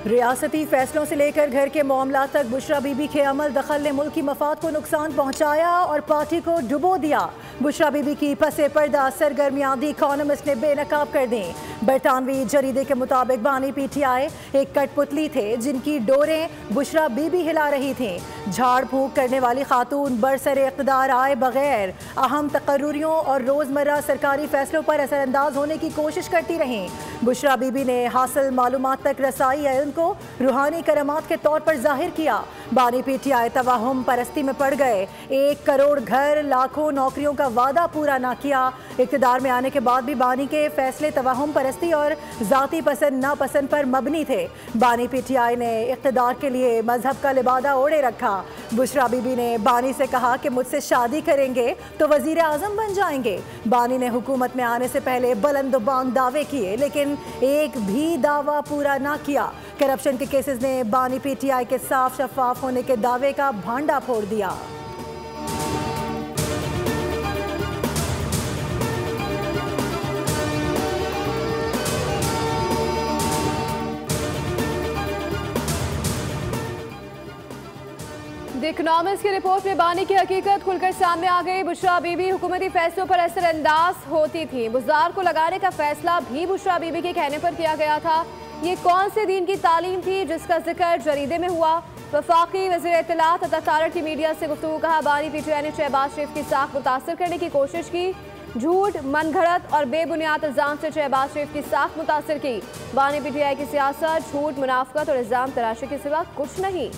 रियासती फैसलों से लेकर घर के मामला तक बुशरा बीबी के अमल दखल ने मुल्क की मफाद को नुकसान पहुंचाया और पार्टी को डुबो दिया। बुशरा बीबी की पसे पर्दा सरगर्मियां दी इकोनॉमिस्ट ने बेनकाब कर दी। बरतानवी जरीदे के मुताबिक बानी पीटीआई एक कठपुतली थे जिनकी डोरें बुशरा बीबी हिला रही थीं। झाड़ फूंक करने वाली खातून बरसरे इक़्तिदार आए बगैर अहम तकर्रुरियों और रोज़मर्रा सरकारी फैसलों पर असरअंदाज होने की कोशिश करती रहीं। बुशरा बीबी ने हासिल मालूमात तक रसाई इल्म को रूहानी करामात के तौर पर जाहिर किया। बानी पीटीआई तवाहुम परस्ती में पड़ गए। 1 करोड़ घर, लाखों नौकरियों का वादा पूरा ना किया। इक़्तिदार में आने के बाद भी बानी के फैसले तवाहुम परस्ती और ज़ाती पसंद नापसंद पर मबनी थे। बानी पीटीआई ने इक़्तिदार के लिए मजहब का लिबादा ओढ़े रखा। बुशरा बीबी ने बानी से कहा कि मुझसे शादी करेंगे तो वज़ीर आज़म बन जाएंगे। बानी ने हुकूमत में आने से पहले बुलंद-बांग दावे किए लेकिन एक भी दावा पूरा ना किया। करप्शन के केसेस ने बानी पीटीआई के साफ शफाफ होने के दावे का भांडा फोड़ दिया। द इकोनॉमिस्ट की रिपोर्ट में बानी की हकीकत खुलकर सामने आ गई। बुशरा बीबी हुकूमती फैसलों पर असरअंदाज होती थी। बुज़ार को लगाने का फैसला भी बुशरा बीबी के कहने पर किया गया था। ये कौन से दीन की तालीम थी जिसका जिक्र जरीदे में हुआ? वफाकी वज़ीर इत्तलात अता तारड़ की मीडिया से गुफ्तगू। कहा बानी पीटीआई ने शहबाज शरीफ की साख मुतासर करने की कोशिश की। झूठ, मनगढ़ंत और बेबुनियाद इल्ज़ाम से शहबाज शरीफ की साख मुतासर की। बानी पीटीआई की सियासत झूठ, मुनाफकत और इल्ज़ाम तराशी के सिवा कुछ नहीं।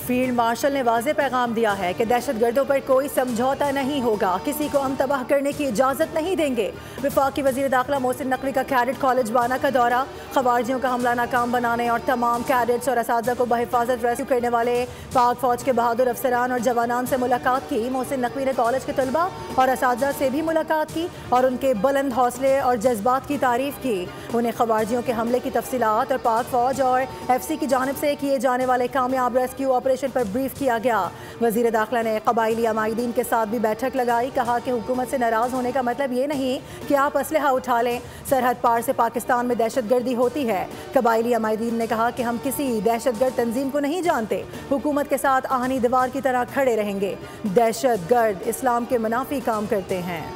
फील्ड मार्शल ने वाज़ेह पैगाम दिया है कि दहशतगर्दों पर कोई समझौता नहीं होगा, किसी को हम तबाह करने की इजाज़त नहीं देंगे। वफाकी वज़ीर दाखिला मोहसिन नकवी का कैडेट कॉलेज बाना का दौरा। खवारिजियों का हमला नाकाम बनाने और तमाम कैडेट्स और असातिज़ा को बहिफाजत रेस्क्यू करने वाले पाक फ़ौज के बहादुर अफसरान और जवानान से मुलाकात की। मोहसिन नकवी ने कॉलेज के तलबा और असातिज़ा से भी मुलाकात की और उनके बुलंद हौसले और जज्बात की तारीफ़ की। उन्हें खवारिजियों के हमले की तफसीलात और पाक फ़ौज और FC की जानिब से किए जाने वाले कामयाब रेस्क्यू ऑपरेशन पर ब्रीफ किया गया। वज़ीर दाखिला ने कबाइली अमायदीन के साथ भी बैठक लगाई। कहा कि हुकूमत से नाराज़ होने का मतलब ये नहीं कि आप असलहा उठा लें। सरहद पार से पाकिस्तान में दहशतगर्दी होती है। कबाइली अमायदीन ने कहा कि हम किसी दहशतगर्द तंजीम को नहीं जानते, हुकूमत के साथ आहनी दीवार की तरह खड़े रहेंगे। दहशतगर्द इस्लाम के मुनाफी काम करते हैं।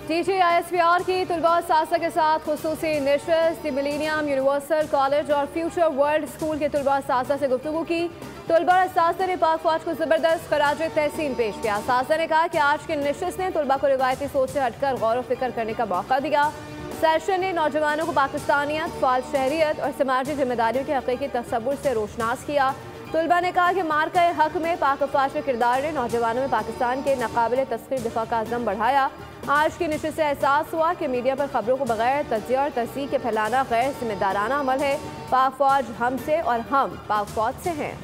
TTISPR की तलबा सासा के साथ खुसूसी नशस्त मिलेनियम यूनिवर्सल कॉलेज और फ्यूचर वर्ल्ड स्कूल के तलबा सासा से गुफ्तगू की। तलबा सासा ने पाक फौज को ज़बरदस्त खराज तहसीन पेश किया। सासा ने कहा कि आज के नशस्त ने तलबा को रिवायती सोच से हटकर गौर व फिक्र करने का मौका दिया। सेशन ने नौजवानों को पाकिस्तानियत, फ़ाल शहरियत और समाजी जिम्मेदारियों के हक़ीक़ी तसव्वुर से रोशनास किया। तलबा ने कहा कि मार्का हक में पाक अफवाज के किरदार ने नौजवानों में पाकिस्तान के नाकाबिल तस्खीर दिफा का अज़म बढ़ाया। आज की नशिस्त से एहसास हुआ कि मीडिया पर खबरों को बगैर तज्ज़िया और तस्दीक़ के फैलाना गैर जिम्मेदाराना अमल है। पाक फ़ौज हमसे और हम पाक फ़ौज से हैं।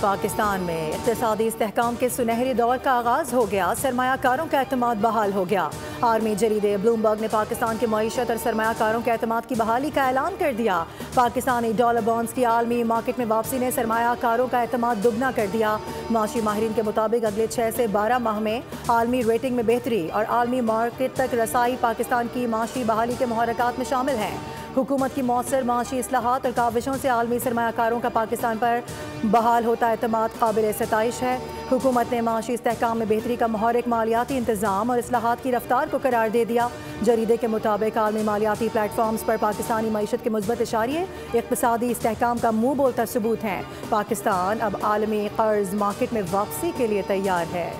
पाकिस्तान में इक़्तिसादी इस्तेहकाम के सुनहरे दौर का आगाज़ हो गया। सरमायाकारों का एतमाद बहाल हो गया। आर्मी जरीदे ब्लूमबर्ग ने पाकिस्तान की मईशत और सरमायाकारों के एतमाद की बहाली का ऐलान कर दिया। पाकिस्तानी डॉलर बॉन्ड्स की आलमी मार्केट में वापसी ने सरमायाकारों का एतमाद दुगना कर दिया। माशी माहिरीन के मुताबिक अगले 6 से 12 माह में आलमी रेटिंग में बेहतरी और आलमी मार्केट तक रसाई पाकिस्तान की माशी बहाली के मुहर्रकात में शामिल हैं। हुकूमत की मौसर माशी इस्लाहात और काविशों से आलमी सरमायाकारों का पाकिस्तान पर बहाल होता एतमाद काबिल सताइश है। हुकूमत ने माशी इस्तेहकाम में बेहतरी का मुहर्रिक मालियाती इंतज़ाम और इस्लाहात की रफ्तार को करार दे दिया। जरीदे के मुताबिक आलमी मालियाती प्लेटफॉर्म्स पर पाकिस्तानी मईशत के मुस्बत इशारे इक़्तिसादी इस्तेहकाम का मुँह बोलता सबूत हैं। पाकिस्तान अब आलमी कर्ज मार्केट में वापसी के लिए तैयार है।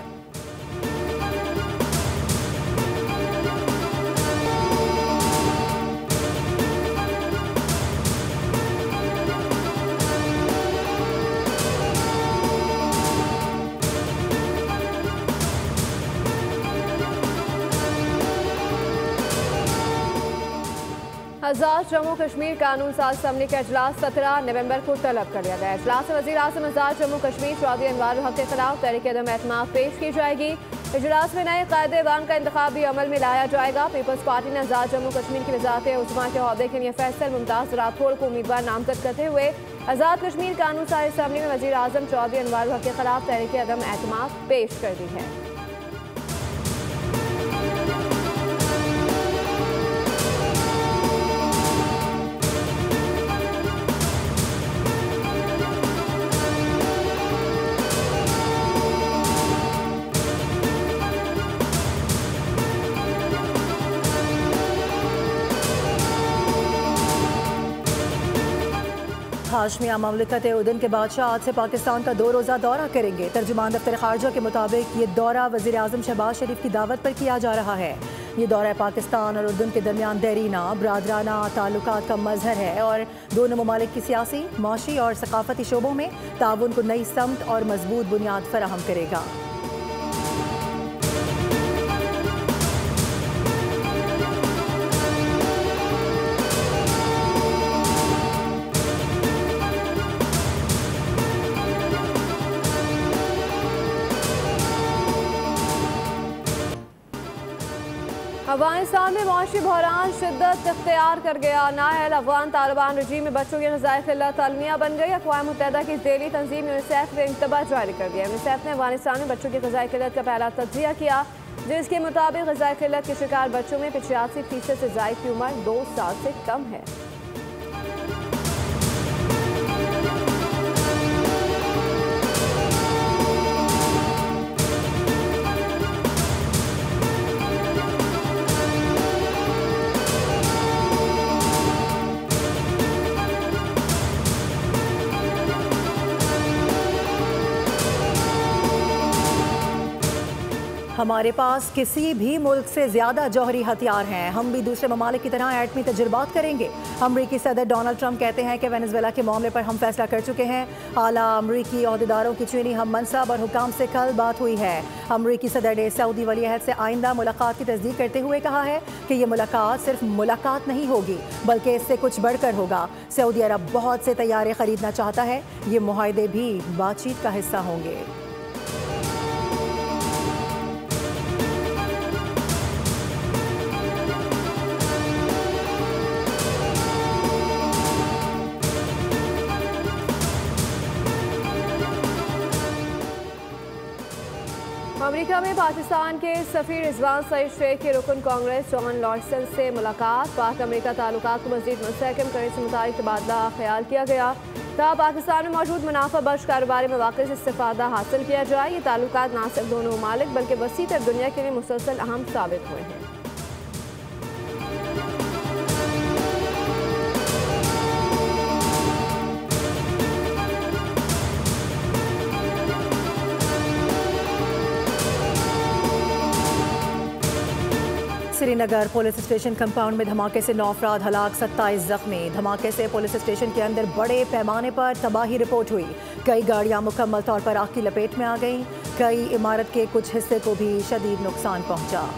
आज़ाद जम्मू कश्मीर कानून साज असम्बली का इजलास 17 नवंबर को तलब कर लिया गया। इजलास में वज़ीर आज़म आज़ाद जम्मू कश्मीर चौधरी अनवार हक के खिलाफ तहरीक अदम एतमाद पेश की जाएगी। इजलास में नए कायदे-ए-वान का इंतखाब भी अमल में लाया जाएगा। पीपल्स पार्टी ने आज़ाद जम्मू कश्मीर की वज़ारत उज़्मा के ओहदे के लिए फैसल मुमताज़ राठौड़ को उम्मीदवार नामजद करते हुए आज़ाद कश्मीर कानून साज असम्बली में वज़ीर आज़म चौधरी अनवार हक के खिलाफ तहरीक अदम एतमाद पेश कर दी है। हाशमिया ममलिकत उर्दन के बादशाह आज से पाकिस्तान का 2 रोज़ा दौरा करेंगे। तर्जुमान दफ्तर खारजा के मुताबिक ये दौरा वज़ीर आज़म शहबाज शरीफ की दावत पर किया जा रहा है। ये दौरा पाकिस्तान और उर्दन के दरमियान देरीना ब्रादराना ताल्लुकात का मजहर है और दोनों ममालिक की सियासी, माशी और सकाफती शोबों में ताउन को नई समत और मजबूत बुनियाद फराहम करेगा। अफगानिस्तान में मुआशी बहरान शिद्दत इख्तियार कर गया। नाअहल अफगान तालिबान रजीम में बच्चों की ग़िज़ाई क़िल्लत अलमिया बन गई। अक़वाम मुत्तहिदा की ज़ेली तंजीम यूनिसेफ ने इंतबाह जारी कर दिया। यूनिसेफ ने अफगानिस्तान में बच्चों की ग़िज़ाई क़िल्लत का पहला तज्ज़िया किया, जिसके मुताबिक ग़िज़ाई क़िल्लत के शिकार बच्चों में 85% से ज़ायद की उम्र 2 साल से कम है। हमारे पास किसी भी मुल्क से ज़्यादा जौहरी हथियार हैं। हम भी दूसरे ममालिक की तरह एटमी तजुर्बात करेंगे। अमरीकी सदर डोनाल्ड ट्रंप कहते हैं कि वेनेजुएला के मामले पर हम फैसला कर चुके हैं। आला अमरीकी अहदेदारों की चीनी हम मनसब और हुकाम से कल बात हुई है। अमरीकी सदर ने सऊदी वली अहद से आइंदा मुलाकात की तस्दीक करते हुए कहा है कि ये मुलाकात सिर्फ मुलाकात नहीं होगी, बल्कि इससे कुछ बढ़कर होगा। सऊदी अरब बहुत से तैयारे खरीदना चाहता है। ये मुआहदे भी बातचीत का हिस्सा होंगे। अमेरिका में पाकिस्तान के सफ़ीर रिजवान सईद शेख के रुकन कांग्रेस जॉन लॉर्सन से मुलाकात। पाक अमेरिका ताल्लुकात को मज़ीद मुस्तहकम करने से मुताबिक तबादला ख्याल किया गया। कहा पाकिस्तान में मौजूद मुनाफा बख्श कारोबारी मौक़े से इस्तिफ़ादा हासिल किया जाए। ये ताल्लुकात न सिर्फ दोनों ममालिक बल्कि वसी तर दुनिया के लिए मुसलसल अहम साबित हुए हैं। श्रीनगर पुलिस स्टेशन कंपाउंड में धमाके से 9 अफराद हलाक, 27 जख्मी। धमाके से पुलिस स्टेशन के अंदर बड़े पैमाने पर तबाही रिपोर्ट हुई। कई गाड़ियां मुकम्मल तौर पर आग की लपेट में आ गईं। कई इमारत के कुछ हिस्से को भी शदीद नुकसान पहुंचा।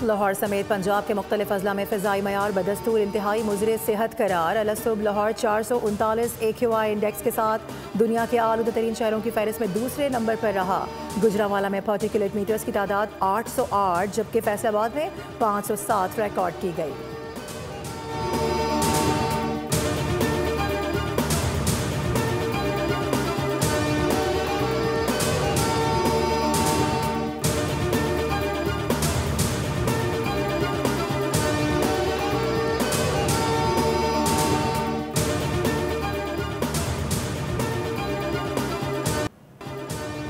लाहौर समेत पंजाब के मुख्तलिफ अजला में फ़िज़ाई मयार बदस्तूर इंतहाई मुज़र सेहत करार। अलसुब लाहौर 439 AQI इंडेक्स के साथ दुनिया के आलूदा तरीन शहरों की फहरिस्त में दूसरे नंबर पर रहा। गुजरांवाला में पार्टिकुलेट मीटर्स की तादाद 808 जबकि फैसलाबाद में 507 रिकॉर्ड की गई।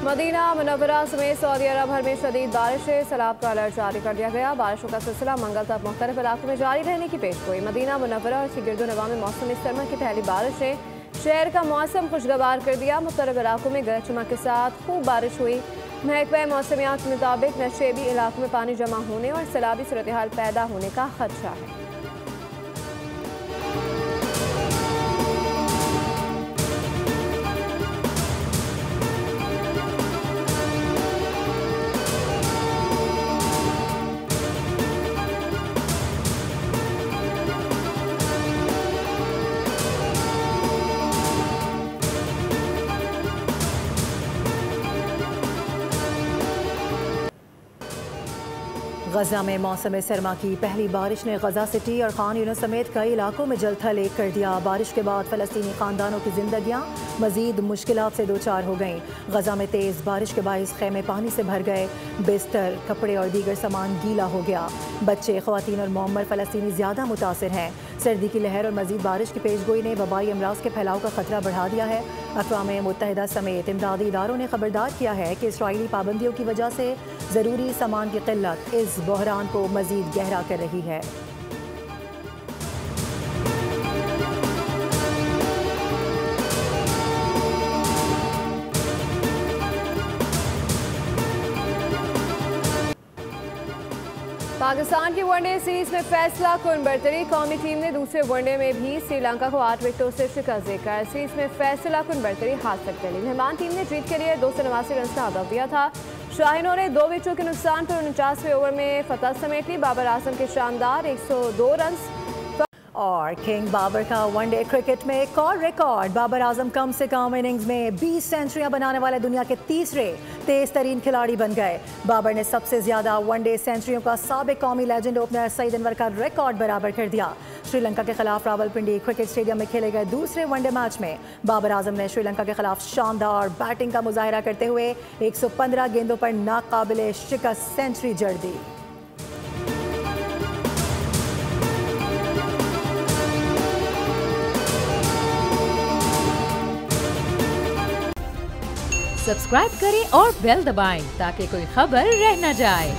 मदीना मुनव्वरा समेत सऊदी अरब भर में शदीद बारिशें, सैलाब का अलर्ट जारी कर दिया गया। बारिशों का सिलसिला मंगल तक मुख्तलिफ इलाकों में जारी रहने की पेशगोई। मदीना मुनव्वरा और इसके गिरदोनवा में मौसम सरमा की पहली बारिश ने शहर का मौसम खुशगवार कर दिया। मुख्तलिफ इलाकों में गरज चमक के साथ खूब बारिश हुई। महकमा मौसमियात के मुताबिक नशेबी इलाकों में पानी जमा होने और सैलाबी सूरत हाल पैदा होने का खदशा है। गजा में मौसम सरमा की पहली बारिश ने गजा सिटी और खान यूनिस समेत कई इलाकों में जलथल एक कर दिया। बारिश के बाद फलस्तीनी खानदानों की जिंदगियां मजीद मुश्किलात से दो चार हो गईं। गजा में तेज़ बारिश के बाइस खेमे पानी से भर गए, बिस्तर, कपड़े और दीगर सामान गीला हो गया। बच्चे, ख्वातीन और मुअम्मर फलस्तीनी ज़्यादा मुतासिर हैं। सर्दी की लहर और मजीद बारिश की पेशगोई ने वबाई अमराज के फैलाव का खतरा बढ़ा दिया है। अक़वाम मुत्तहिदा समेत इमदादी इदारों ने खबरदार किया है कि इसराइली पाबंदियों की वजह से ज़रूरी सामान की किल्लत इस बहरान को मजीद गहरा कर रही है। पाकिस्तान की वनडे सीरीज में फैसला कुन बरतरी। कौमी टीम ने दूसरे वनडे में भी श्रीलंका को 8 विकेटों से शिकस्त देकर सीरीज में फैसला कुन बरतरी हासिल कर ली। मेहमान टीम ने जीत के लिए 289 रन का हदफ दिया था। शाहीनों ने 2 विकेटों के नुकसान पर 49वें ओवर में फतह समेट ली। बाबर आजम के शानदार 102 रन। और किंग बाबर का वनडे क्रिकेट में एक और रिकॉर्ड। बाबर आजम कम से कम इनिंग्स में 20 सेंचुरियां बनाने वाले दुनिया के तीसरे तेज तरीन खिलाड़ी बन गए। बाबर ने सबसे ज्यादा वनडे सेंचुरियों का साबिक कौमी लेजेंड ओपनर सईद अनवर का रिकॉर्ड बराबर कर दिया। श्रीलंका के खिलाफ रावलपिंडी क्रिकेट स्टेडियम में खेले गए दूसरे वनडे मैच में बाबर आजम ने श्रीलंका के खिलाफ शानदार बैटिंग का मुजाहिरा करते हुए 115 गेंदों पर नाकाबिले शिकस्त सेंचुरी जड़ दी। सब्सक्राइब करें और बेल दबाएं ताकि कोई खबर रह न जाए।